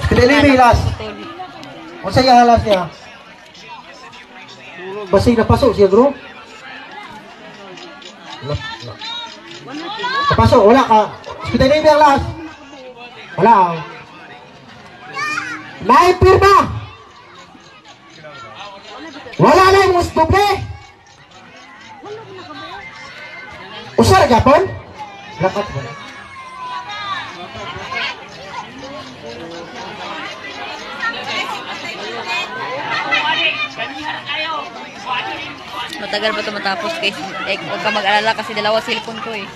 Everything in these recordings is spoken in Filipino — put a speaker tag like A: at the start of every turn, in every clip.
A: Pinili last. O sa iya last niya. Basig na pasok siya, bro. Napasok, wala ka. Pinili ang last. Wala. Naipirma. Wala na yung doble. Usar gapon? Lakat mo.
B: Matagal ba ito matapos guys? Huwag ka mag-alala kasi dalawa cellphone ko eh.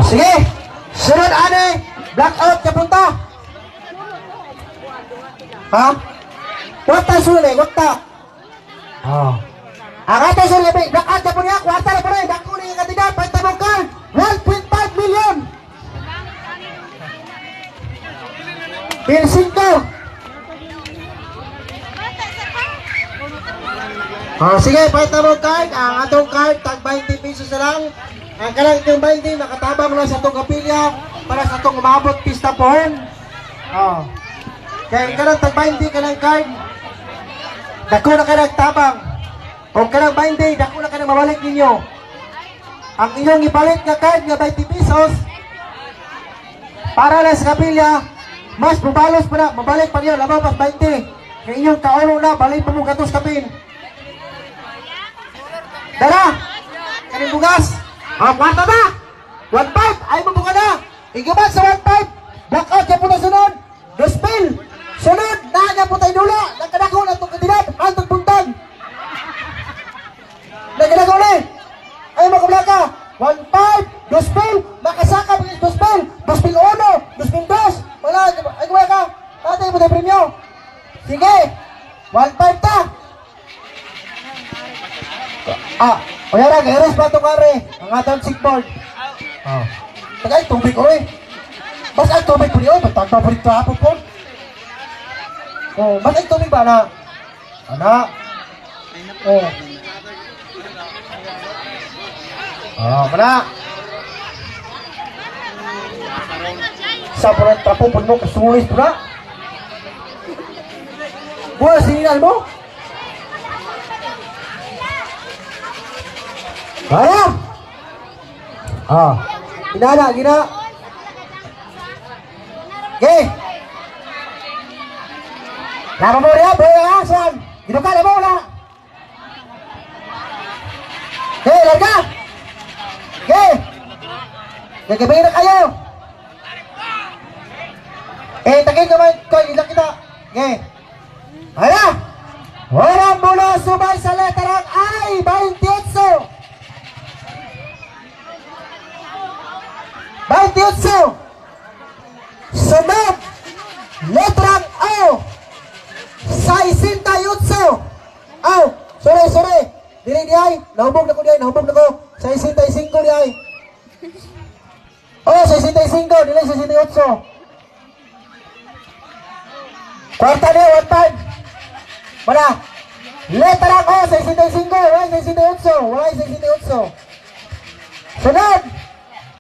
A: Sige! Sunod ane! Blackout ka punta! Ha? Kwarta sunod eh, kwarta! Ang ato sunod eh, blackout ka po niya, kwarta na po rin, dako na yung kandidat, pagtabong card, 1.5 million! Bill 5! Sige, pagtabong card, ang atong card, tag 20 pesos na lang. Ang kalang itong 20, nakatabang lang sa itong kapilya para sa itong umabot pista pohon. Kaya kalang tag 20, kalang card, dako na kalang tabang. O kalang 20, dako na kalang mabalik ninyo. Ang inyong ipalit na card na 20 pesos, para lang sa kapilya, mas mabalos pa na, mabalik pa niyo, labaw mas 20. Kaya inyong kaulo na, balik pa mo gatos kapin. Dara! Kaning bugas! Kwarta na! 1.5! Ay mo ka na! Igaban sa 1.5! Blackout ka po na sunod! Dospil! Sunod! Naga po tayo nula! Nagkadako na itong kandidat! Antong puntag! Nagkadako na! Ay mo kabla ka! 1.5! Dospil! Makasaka po yung Dospil! Dospil 1! Dospil 2! Wala! Ay kumaya ka! Tatay mo tayo premyo! Sige! 1.5 ta! Kaya na, gairos pa itong kare. Ang atang sigboard. Tagay, tubig ko eh. Mas ay tubig ko niyo. Ba't paborito hapon po? Mas ay tubig ba na? Anak. Mana? Sa po ng trapo, pun mo, kasulis po na. Buwan, sininal mo? Kaya! Ginana, gina! Okay! Lama mo rin, boy, asan? Ginuka na mo na! Okay, larga! Okay! Gagabay na kayo! Tagay naman ko, ilang kita! Okay! Kaya! Walang mula subay sa leterang I, 28! 28! Sunod! Letrang O! 68! Sorry! Dili di ay! Nahubog na ko di ay! 65 di ay! 65! Dili 68! Kwarta niya, 1.5! Wala! Letrang O! 65! Wala 68! Sunod!